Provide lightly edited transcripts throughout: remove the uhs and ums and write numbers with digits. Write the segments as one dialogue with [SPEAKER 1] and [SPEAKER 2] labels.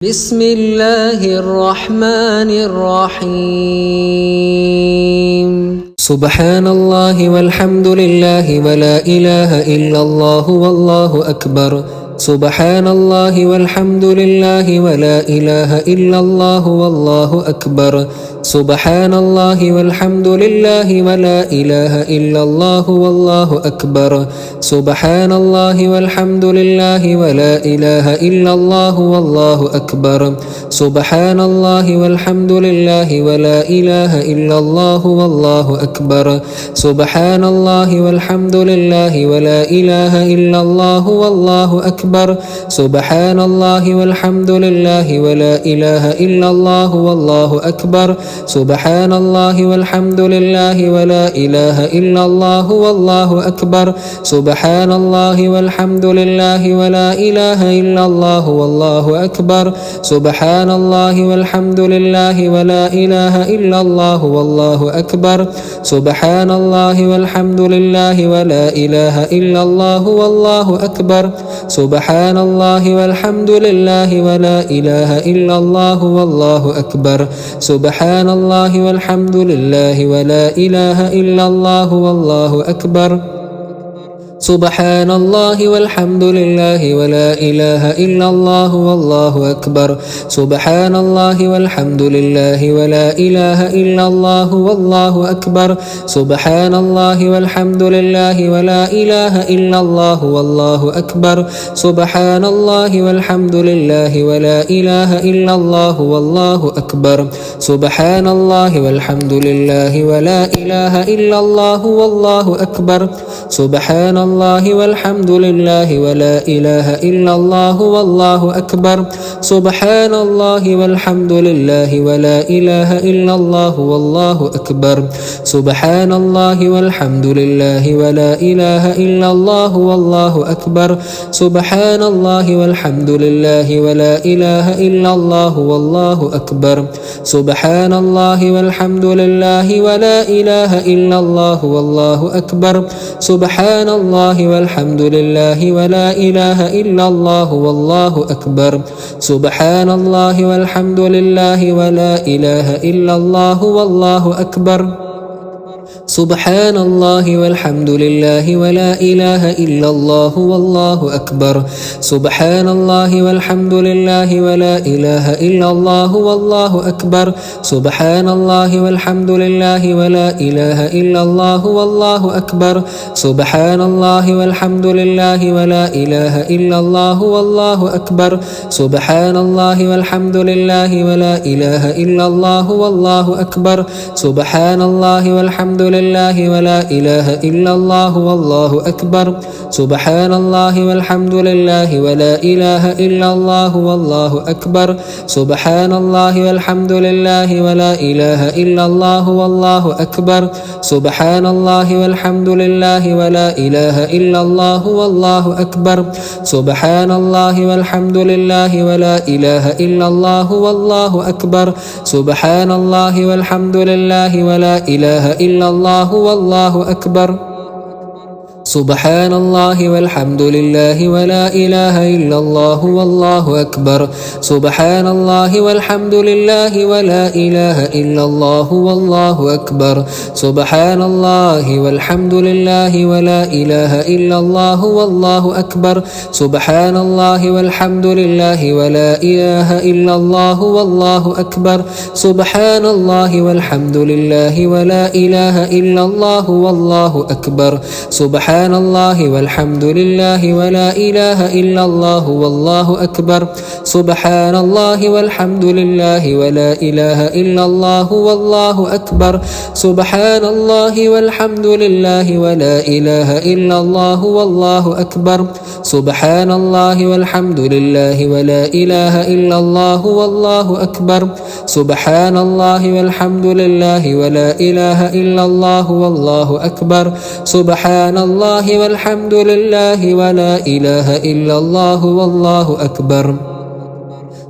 [SPEAKER 1] بسم الله الرحمن الرحيم. سبحان الله والحمد لله ولا إله إلا الله والله أكبر. سبحان الله والحمد لله ولا إله إلا الله والله أكبر. سبحان الله والحمد لله ولا إله إلا الله والله أكبر. سبحان الله والحمد لله ولا إله إلا الله والله أكبر. سبحان الله والحمد لله ولا إله إلا الله والله أكبر. سبحان الله والحمد لله ولا إله إلا الله والله أكبر. سبحان الله والحمد لله ولا إله إلا الله والله أكبر. سبحان الله والحمد لله ولا إله إلا الله والله أكبر. سبحان الله والحمد لله ولا إله إلا الله والله أكبر. سبحان الله والحمد لله ولا إله إلا الله والله أكبر. سبحان الله والحمد لله ولا إله إلا الله والله أكبر. سبحان الله والحمد لله ولا إله إلا الله والله أكبر. سبحان الله والحمد لله ولا إله إلا الله والله أكبر. سبحان الله والحمد لله ولا إله إلا الله والله أكبر. سبحان الله والحمد لله ولا إله إلا الله والله أكبر. سبحان الله والحمد لله ولا إله إلا الله والله أكبر. سبحان الله والحمد لله ولا إله إلا الله والله أكبر. سبحان الله والحمد لله ولا إله إلا الله والله أكبر. سبحان الله والحمد لله ولا إله إلا الله والله أكبر. سبحان الله والحمد لله ولا إله إلا الله والله أكبر. سبحان الله والحمد لله ولا إله إلا الله والله أكبر. سبحان الله والحمد لله ولا إله إلا الله والله أكبر. سبحان الله والحمد لله ولا إله إلا الله والله أكبر. سبحان الله والحمد لله ولا إله إلا الله والله أكبر. سبحان الله والحمد لله ولا إله إلا الله والله أكبر. سبحان الله والحمد لله ولا إله إلا الله والله أكبر. سبحان الله والحمد لله ولا إله إلا الله والله أكبر. سبحان الله والحمد لله ولا إله إلا الله والله أكبر. سبحان الله والحمد لله ولا إله إلا الله والله أكبر. سبحان الله والحمد لله ولا إله إلا الله والله أكبر. سبحان الله والحمد لله ولا إله إلا الله والله أكبر. سبحان الله والحمد لله ولا إله إلا الله والله أكبر. سبحان الله والحمد لله ولا إله إلا الله والله أكبر. سبحان الله والحمد لله ولا إله إلا الله والله أكبر. سبحان الله والحمد لله ولا إله إلا الله والله أكبر. سبحان الله والحمد لله ولا إله إلا الله والله أكبر. سبحان الله والحمد لله ولا إله إلا الله والله أكبر. سبحان الله والحمد لله ولا إله إلا الله والله أكبر. سبحان الله والحمد لله ولا إله إلا الله والله أكبر. سبحان الله والحمد لله ولا إله إلا الله والله أكبر. سبحان الله والحمد لله ولا إله إلا الله والله أكبر. سبحان الله والحمد لله ولا إله إلا الله والله أكبر. سبحان الله والحمد لله ولا إله إلا الله والله أكبر. سبحان الله والحمد لله ولا إله إلا الله والله أكبر. سبحان الله والحمد لله ولا إله إلا الله والله أكبر. سبحان الله والحمد لله ولا إله إلا الله والله أكبر. سبحان الله والحمد لله ولا إله إلا الله والله أكبر.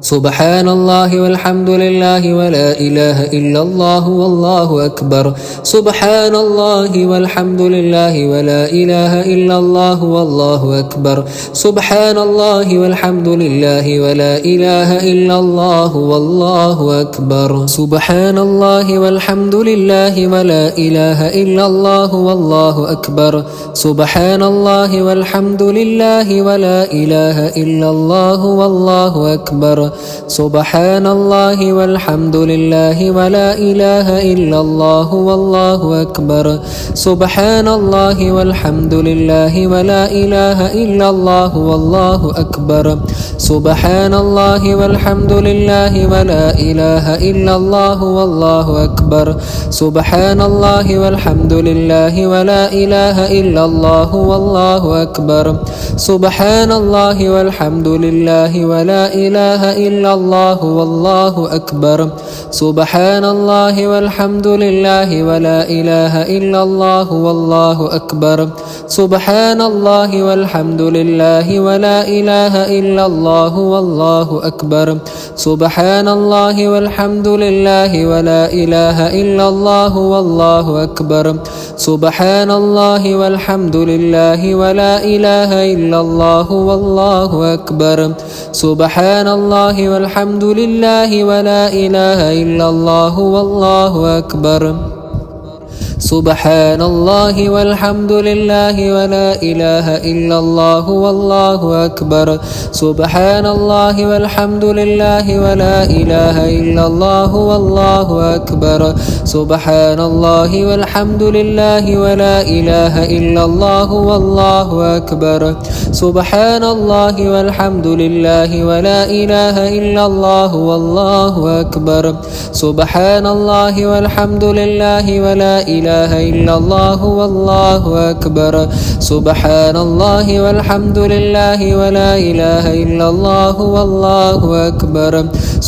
[SPEAKER 1] سبحان الله والحمد لله ولا إله إلا الله والله أكبر سبحان الله والحمد لله ولا إله إلا الله والله أكبر سبحان الله والحمد لله ولا إله إلا الله والله أكبر سبحان الله والحمد لله ولا إله إلا الله والله أكبر سبحان الله والحمد لله ولا إله إلا الله والله أكبر سبحان الله والحمد لله ولا إله إلا الله والله أكبر سبحان الله والحمد لله ولا إله إلا الله والله أكبر سبحان الله والحمد لله ولا إله إلا الله والله أكبر سبحان الله والحمد لله ولا إله إلا الله والله أكبر سبحان الله والحمد لله ولا إله إلا الله والله أكبر سبحان الله والحمد لله ولا إله إلا الله والله أكبر سبحان الله والحمد لله ولا إله إلا الله والله أكبر سبحان الله والحمد لله ولا إله إلا الله والله أكبر سبحان الله والحمد لله ولا إله إلا الله والله أكبر سبحان الله والحمد لله ولا إله إلا الله والله أكبر سبحان الله والحمد لله ولا إله إلا الله والله أكبر سبحان الله والحمد لله ولا إله إلا الله والله أكبر سبحان الله والحمد لله ولا إله إلا الله والله أكبر سبحان الله والحمد لله ولا إله إلا الله والله أكبر سبحان الله والحمد لله ولا إله إلا الله والله أكبر سبحان الله والحمد لله ولا إله إلا الله والله أكبر سبحان الله والحمد لله ولا إله إلا الله والله أكبر سبحان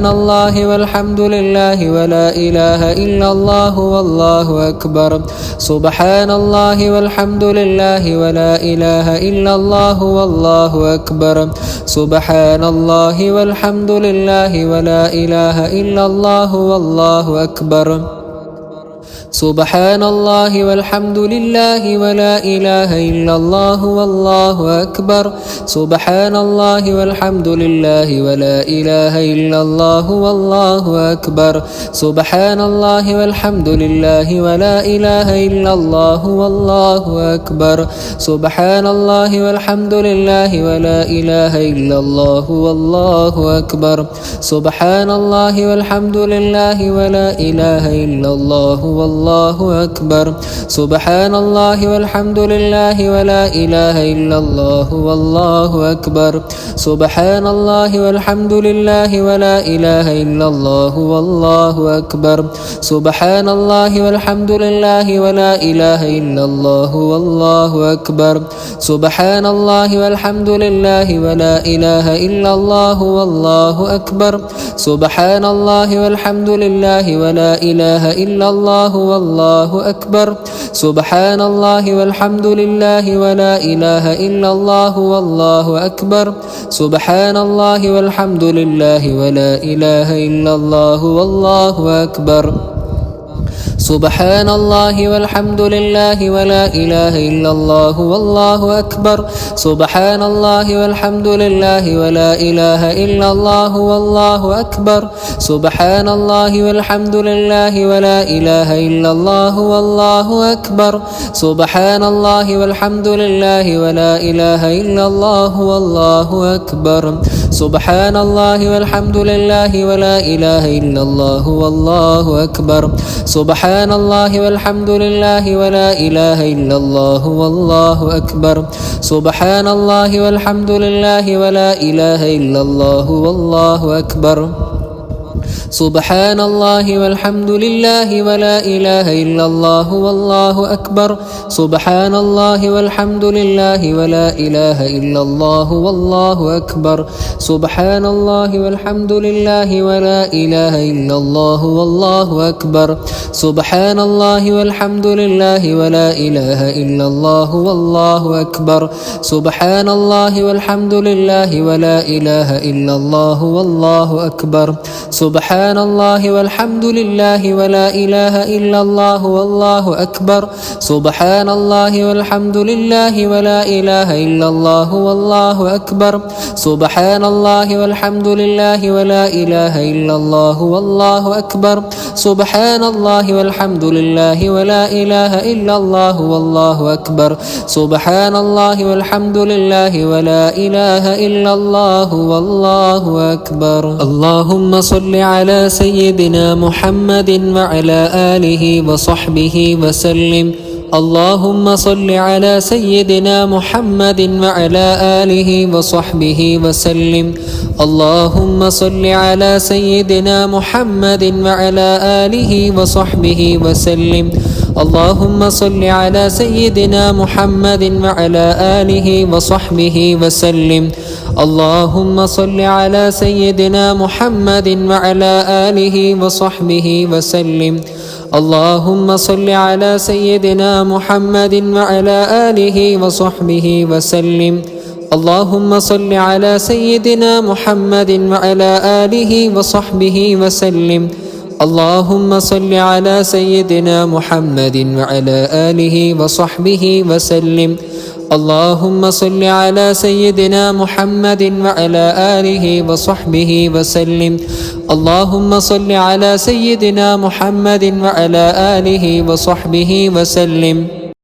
[SPEAKER 1] الله والحمد لله ولا إله إلا الله والله أكبر سبحان الله والحمد لله ولا إله إلا الله والله أكبر سبحان الله والحمد لله ولا إله إلا الله والله أكبر سبحان الله والحمد لله ولا إله إلا الله والله أكبر سبحان الله والحمد لله ولا إله إلا الله والله أكبر سبحان الله والحمد لله ولا إله إلا الله والله أكبر سبحان الله والحمد لله ولا إله إلا الله والله أكبر سبحان الله والحمد لله ولا إله إلا الله والله أكبر سبحان الله والحمد لله ولا إله إلا الله والله أكبر سبحان الله والحمد لله ولا إله إلا الله والله أكبر سبحان الله والحمد لله ولا إله إلا الله والله أكبر سبحان الله والحمد لله ولا إله إلا الله والله أكبر سبحان الله والحمد لله ولا إله إلا الله والله أكبر سبحان الله والحمد لله ولا إله إلا الله والله أكبر سبحان الله والحمد لله ولا إله إلا الله والله أكبر سبحان الله والحمد لله ولا إله إلا الله والله أكبر سبحان الله والحمد لله ولا إله إلا الله والله أكبر سبحان الله والحمد لله ولا إله إلا الله والله أكبر سبحان الله والحمد لله ولا إله إلا الله والله أكبر سبحان الله والحمد لله ولا إله إلا الله والله أكبر سبحان الله والحمد لله ولا إله إلا الله والله أكبر سبحان الله والحمد لله ولا إله إلا الله والله أكبر سبحان الله والحمد لله ولا إله إلا الله والله أكبر سبحان الله والحمد لله ولا إله إلا الله والله أكبر سبحان الله والحمد لله ولا إله إلا الله والله أكبر سبحان الله والحمد لله ولا إله إلا الله والله أكبر سبحان الله والحمد لله ولا إله إلا الله والله أكبر سبحان الله والحمد لله ولا إله إلا الله والله أكبر سبحان الله والحمد لله ولا إله إلا الله والله أكبر سبحان الله والحمد لله ولا إله إلا الله والله أكبر سبحان الله والحمد لله ولا إله إلا الله والله أكبر اللهم صل على سيدنا محمد وعلى آله وصحبه وسلم اللهم صل على سيدنا محمد وعلى آله وصحبه وسلم اللهم صل على سيدنا محمد وعلى آله وصحبه وسلم اللهم صل على سيدنا محمد وعلى آله وصحبه وسلم اللهم صل على سيدنا محمد وعلى آله وصحبه وسلم اللهم صل على سيدنا محمد وعلى آله وصحبه وسلم اللهم صل على سيدنا محمد وعلى آله وصحبه وسلم اللهم صل على سيدنا محمد وعلى آله وصحبه وسلم اللهم صل على سيدنا محمد وعلى آله وصحبه وسلم اللهم صل على سيدنا محمد وعلى آله وصحبه وسلم